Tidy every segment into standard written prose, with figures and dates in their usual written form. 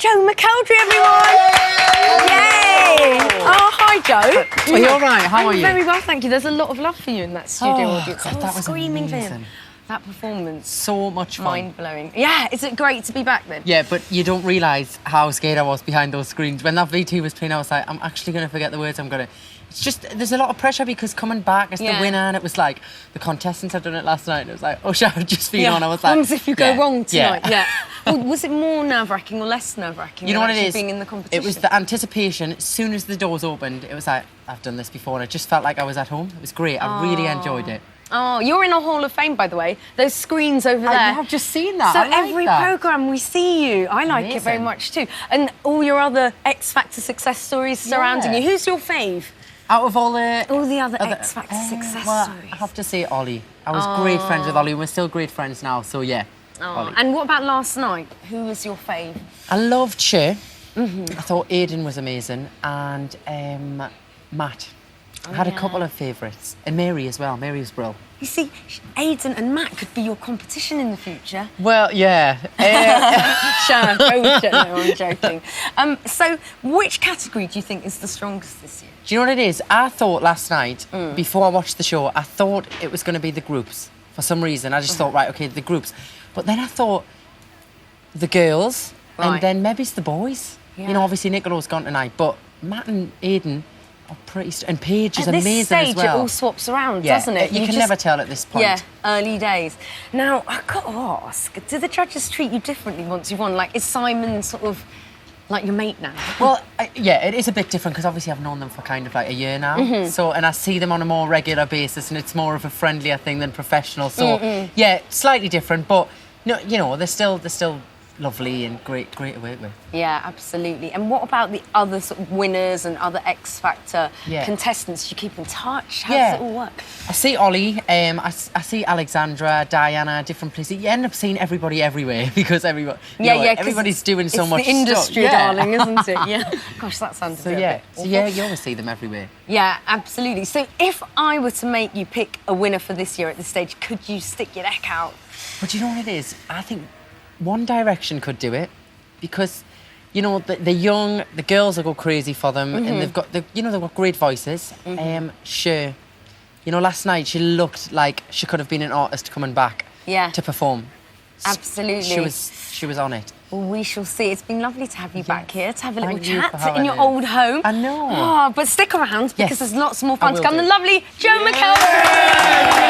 Joe McElderry, everyone! Yay! Oh, hi, Joe. Are you all right? How are you? Very well, thank you. There's a lot of love for you in that studio audience. God, that was screaming for him. amazing. That performance. So much fun. Mind-blowing. Yeah, is it great to be back then? Yeah, but you don't realise how scared I was behind those screens. When that V2 was playing, I was like, I'm actually going to forget the words. It's just, there's a lot of pressure because coming back as the winner, and it was like, the contestants had done it last night, and it was like, oh, Sharon had just been on. I was like... What if you go wrong tonight? Yeah. Well, was it more nerve-wracking or less nerve-wracking? You know what it is? Being in the competition? It was the anticipation. As soon as the doors opened, it was like, I've done this before, and it just felt like I was at home. It was great. I really enjoyed it. Oh, you're in a Hall of Fame, by the way. Those screens over there. I've just seen that. So I like every that. programme we see you. I like it very much too. And all your other X Factor success stories surrounding you. Who's your fave? Out of all the other X Factor success stories. I have to say Ollie. I was great friends with Ollie. We're still great friends now, so yeah. Ollie. And what about last night? Who was your fave? I loved Cher. I thought Aidan was amazing, and Matt. I had a couple of favourites, and Mary as well. Mary was brilliant. You see, Aidan and Matt could be your competition in the future. Well, yeah. Shan, no, I'm joking. So, which category do you think is the strongest this year? Do you know what it is? I thought last night, before I watched the show, I thought it was going to be the groups. For some reason, I just thought, right, OK, the groups. But then I thought the girls, and then maybe it's the boys. Yeah. You know, obviously Nicolo's gone tonight, but Matt and Aidan... Oh, and Paige is amazing as well. At this stage, it all swaps around, doesn't it? You can never tell at this point. Yeah, early days. Now, I've got to ask, do the judges treat you differently once you've won? Like, is Simon sort of like your mate now? Well, yeah, it is a bit different because obviously I've known them for kind of like a year now. So, and I see them on a more regular basis, and it's more of a friendlier thing than professional. So, yeah, slightly different, but no, you know, they're still lovely and great to work with. Yeah, absolutely. And what about the other sort of winners and other X Factor contestants? Do you keep in touch? How does it all work? I see Ollie, I see Alexandra, Diana, different places. You end up seeing everybody everywhere because everybody's doing so much stuff. It's the industry, darling, isn't it? Yeah. Gosh, that sounds so yeah, you always see them everywhere. Yeah, absolutely. So if I were to make you pick a winner for this year at this stage, could you stick your neck out? But do you know what it is? I think One Direction could do it because, you know, they're young, the girls will go crazy for them, and they've got great voices. Cher, you know, last night she looked like she could have been an artist coming back to perform. Absolutely. She was on it. Well, we shall see. It's been lovely to have you back here, to have a little chat in your old home. I know. Oh, but stick around because there's lots more fun to come. The lovely Joe McElderry.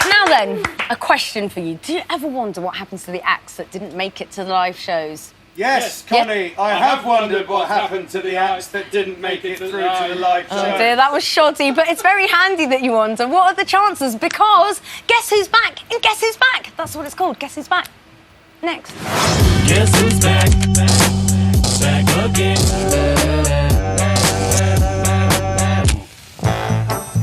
Now then, a question for you. Do you ever wonder what happens to the acts that didn't make it to the live shows? Yes, Connie, I have wondered what happened to the acts that didn't make it through to the live show. Oh dear, that was shoddy, but it's very handy that you wonder. What are the chances? Because guess who's back and guess who's back? That's what it's called, Guess Who's Back. Next. Guess who's back? Back again.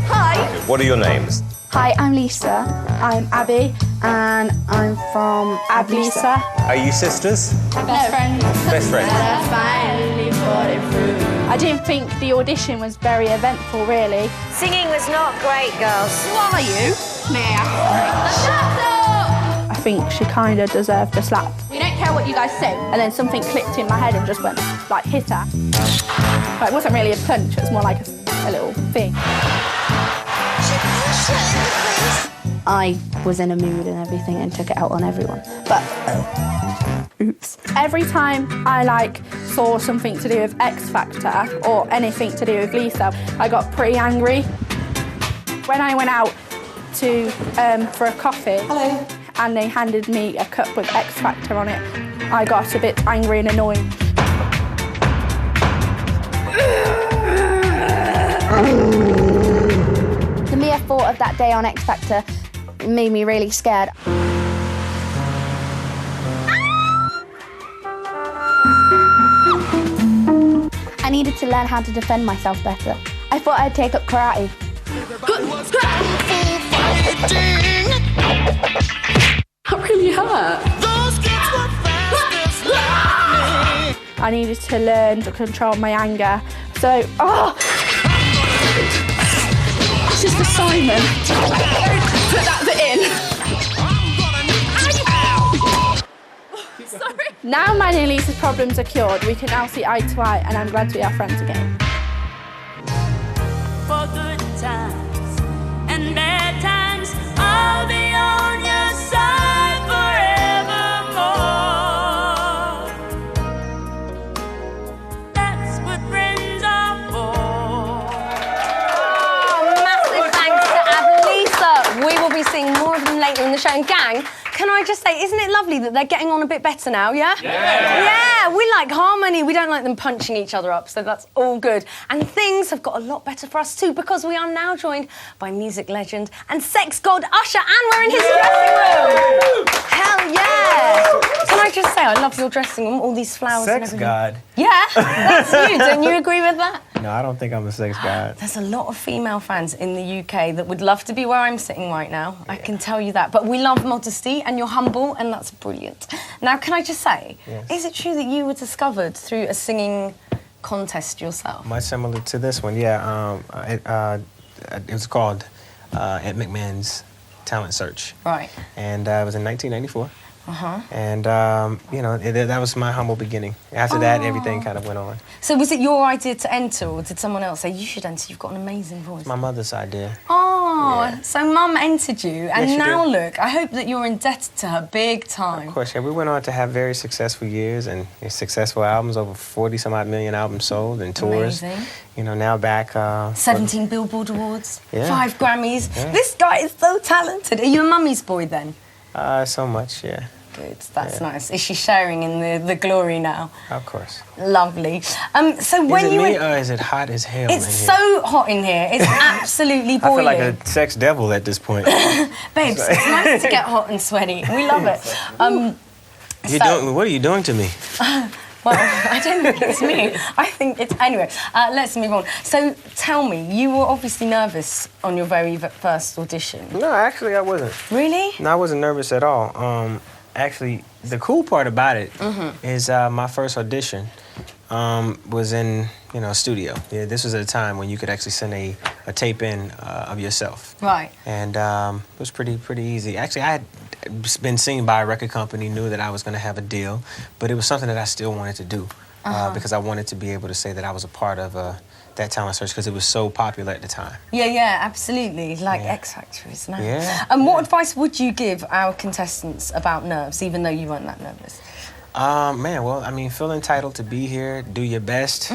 Hi. What are your names? Hi, I'm Lisa. I'm Abby, and I'm from Ablisa. Are you sisters? Best friends. Best friends. I finally fought it through. I didn't think the audition was very eventful, really. Singing was not great, girls. Who are you? May I ask? Shut up! I think she kind of deserved a slap. We don't care what you guys say. And then something clicked in my head and just went, like, hit her. But it wasn't really a punch, it was more like a little thing. I was in a mood and everything and took it out on everyone. But, oops. Every time I, saw something to do with X Factor or anything to do with Lisa, I got pretty angry. When I went out for a coffee, and they handed me a cup with X Factor on it, I got a bit angry and annoyed. The mere thought of that day on X Factor made me really scared. I needed to learn how to defend myself better. I thought I'd take up karate. That really hurt. I needed to learn to control my anger. So, this is for Simon. Put that bit in. Sorry. Now my and Lisa's problems are cured, we can now see eye to eye, and I'm glad to be our friends again. For good times and bad times, I'll be on your side forevermore. That's what friends are for. Oh, massive thanks to Lisa. We will be seeing more of them later in the show. And gang, can I just say, isn't it lovely that they're getting on a bit better now, yeah? Yeah, we like harmony. We don't like them punching each other up, so that's all good. And things have got a lot better for us too, because we are now joined by music legend and sex god Usher, and we're in his dressing room. Hell yeah! Can I just say, I love your dressing room, all these flowers and Sex everything. god. Yeah, that's you. Don't you agree with that? No, I don't think I'm a sex god. There's a lot of female fans in the UK that would love to be where I'm sitting right now. I can tell you that. But we love modesty, and you're humble, and that's brilliant. Now, can I just say, is it true that you were discovered through a singing contest yourself? Much similar to this one, yeah. It was called Ed McMahon's Talent Search. Right. And it was in 1994. And, that was my humble beginning. After that, everything kind of went on. So was it your idea to enter, or did someone else say, you should enter, you've got an amazing voice? My mother's idea. Oh, so Mum entered you, and she now did. look, I hope that you're indebted to her big time. Of course, yeah. We went on to have very successful years and successful albums, over 40-some-odd million albums sold, and tours. Amazing. You know, now back... 17 Billboard Awards, Yeah. 5 Grammys. Yeah. This guy is so talented. Are you a mummy's boy then? So much, yeah. Good, that's nice. Is she sharing in the glory now? Of course. Lovely. So when Is it you me or is it hot as hell it's in so here? hot in here. It's absolutely I boiling. feel like a sex devil at this point. Babes, it's nice to get hot and sweaty. We love it. What are you doing to me? Well, I don't think it's me. I think it's... Anyway, let's move on. So, tell me, you were obviously nervous on your very first audition. No, actually, I wasn't. Really? No, I wasn't nervous at all. Actually, the cool part about it is my first audition was in, a studio. Yeah, this was at a time when you could actually send a tape in of yourself. Right. And it was pretty easy. Actually, I had been seen by a record company, knew that I was going to have a deal, but it was something that I still wanted to do because I wanted to be able to say that I was a part of that talent search because it was so popular at the time. Yeah, absolutely. Like X Factor is now. Yeah. And what advice would you give our contestants about nerves, even though you weren't that nervous? Feel entitled to be here, do your best.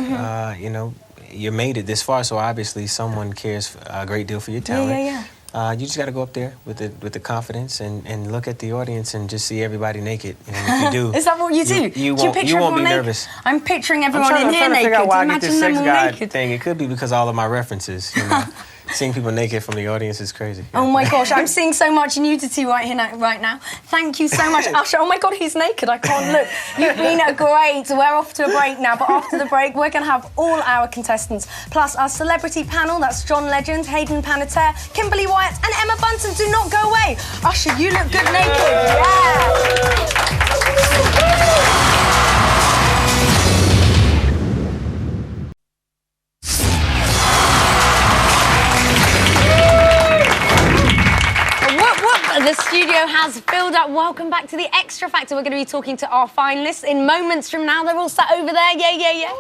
You made it this far, so obviously someone cares a great deal for your talent. Yeah. You just got to go up there with the confidence and look at the audience and just see everybody naked. And if you do, Is that what you do? You Do you won't picture be everyone naked? nervous. I'm picturing everyone I'm in here trying to naked. figure out why I get this Imagine sex them all god naked. thing. It could be because all of my references. Seeing people naked from the audience is crazy. Oh my gosh, I'm seeing so much nudity right now. Thank you so much, Usher. Oh my God, he's naked. I can't look. You've been great. We're off to a break now, but after the break, we're going to have all our contestants, plus our celebrity panel. That's John Legend, Hayden Panettiere, Kimberly Wyatt, and Emma Bunton. Do not go away. Usher, you look good naked. Yeah. The studio has filled up. Welcome back to the Xtra Factor. We're going to be talking to our finalists in moments from now. They're all sat over there. Yeah.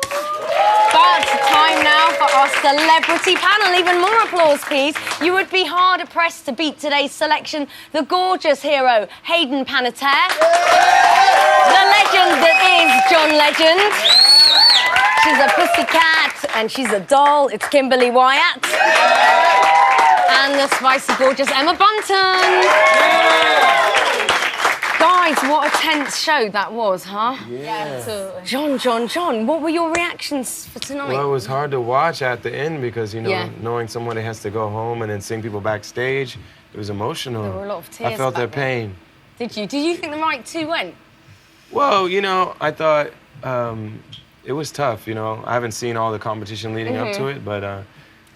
But time now for our celebrity panel. Even more applause, please. You would be hard-pressed to beat today's selection. The gorgeous hero, Hayden Panettiere. The legend that is John Legend. She's a pussycat and she's a doll. It's Kimberly Wyatt. And the spicy, gorgeous Emma Bunton. Guys, what a tense show that was, huh? Yeah. John, what were your reactions for tonight? Well, it was hard to watch at the end because, knowing someone that has to go home and then seeing people backstage, it was emotional. There were a lot of tears I felt their back there. pain. Did you? Did you think the right two went? Well, I thought it was tough, I haven't seen all the competition leading up to it, but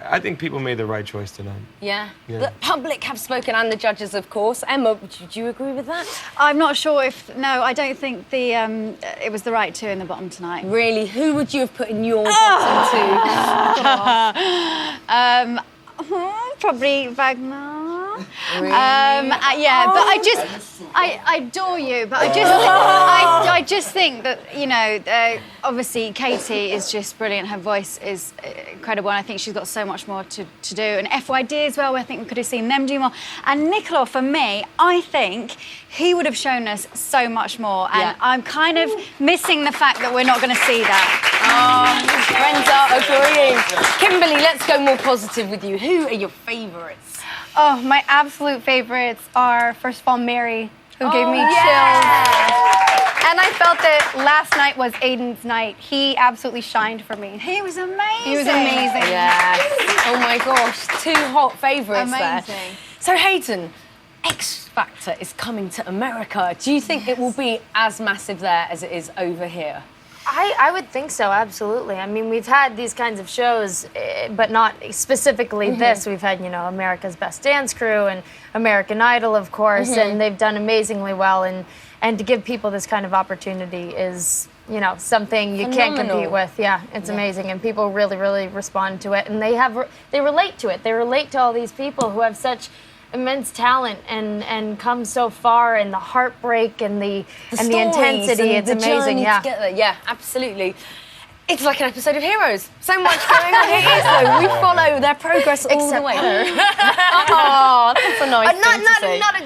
I think people made the right choice tonight. Yeah. The public have spoken, and the judges, of course. Emma, do you agree with that? I'm not sure no, I don't think it was the right two in the bottom tonight. Really? Who would you have put in your bottom two? Probably Wagner. Yeah, but I adore you, but I just think that, you know, obviously Katie is just brilliant. Her voice is incredible, and I think she's got so much more to do. And FYD as well, I think we could have seen them do more. And Nicola, for me, I think he would have shown us so much more, and I'm kind of missing the fact that we're not going to see that. Friends are agreeing. Kimberly, let's go more positive with you. Who are your favourites? Oh, my absolute favourites are, first of all, Mary, who gave me chills. And I felt that last night was Aiden's night. He absolutely shined for me. He was amazing. He was amazing. Yes. Oh my gosh, two hot favourites there. Amazing. So Hayden, X Factor is coming to America. Do you think it will be as massive there as it is over here? I would think so, absolutely. I mean, we've had these kinds of shows, but not specifically this. We've had, you know, America's Best Dance Crew and American Idol, of course, and they've done amazingly well. And to give people this kind of opportunity is, you know, something you can't compete with. Yeah, it's amazing, and people really, really respond to it, and they relate to it. They relate to all these people who have such immense talent and come so far, and the heartbreak and the intensity. It's amazing. Yeah, absolutely. It's like an episode of Heroes. So much going on. It is, though. We follow their progress all the way. Oh, that's a nice thing to say. Not a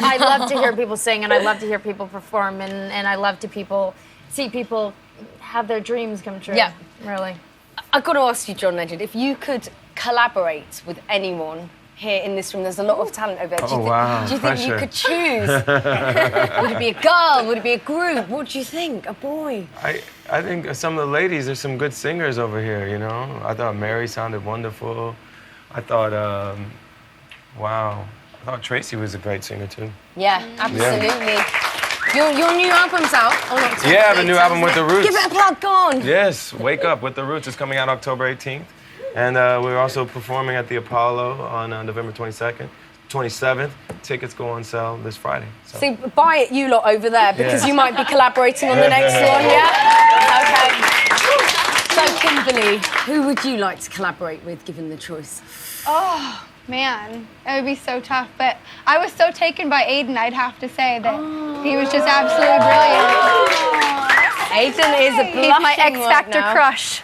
I love to hear people sing, and I love to hear people perform, and I love to see people have their dreams come true. Yeah. Really. I've got to ask you, John Legend, if you could collaborate with anyone here in this room, there's a lot of talent over there. Do you think you could choose? Would it be a girl? Would it be a group? What do you think? A boy? I think some of the ladies, there's some good singers over here, you know? I thought Mary sounded wonderful. I thought, I thought Tracy was a great singer too. Yeah, absolutely. Your new album's out. Yeah, the new album With the Roots. Give it a plug, go on. Yes, Wake Up With the Roots is coming out October 18th. And we're also performing at the Apollo on November 27th. Tickets go on sale this Friday. So. See, buy it, you lot over there, because you might be collaborating on the next one, yeah? Okay. So, Kimberly, who would you like to collaborate with, given the choice? Oh, man, it would be so tough. But I was so taken by Aiden, I'd have to say that he was just absolutely brilliant. Aiden is a blushing. He's my X Factor crush.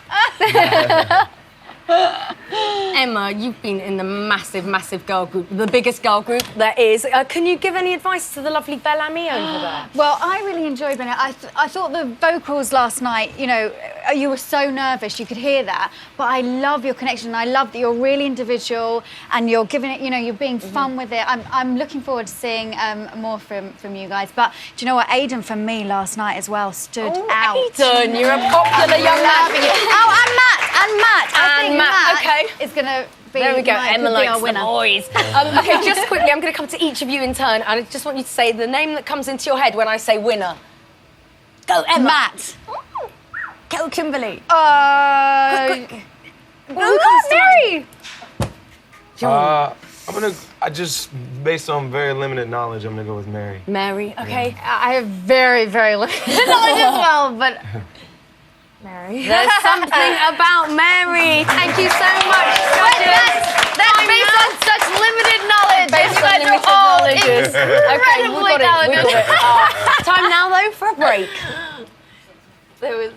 Emma, you've been in the massive girl group, the biggest girl group there is. Can you give any advice to the lovely Bellamy over there? Well, I really enjoyed it. I thought the vocals last night, you know, you were so nervous, you could hear that. But I love your connection. I love that you're really individual and you're giving it, you know, you're being fun with it. I'm looking forward to seeing more from you guys. But do you know what? Aiden, for me, last night as well, stood out. Aiden, you're a popular young man. Oh, and Matt. I think Matt is going to be, there we go. Emma likes winner. The boys. Okay, just quickly, I'm going to come to each of you in turn, and I just want you to say the name that comes into your head when I say winner. Go, Emma. Matt. Go, Kimberly. Mary. I just, based on very limited knowledge, I'm gonna go with Mary. Mary, okay. Yeah. I have very, very limited knowledge as well, but Mary. There's something about Mary. Thank you so much. That's based on such limited knowledge. Based on limited knowledge. Okay, we got it. Time now, though, for a break. There was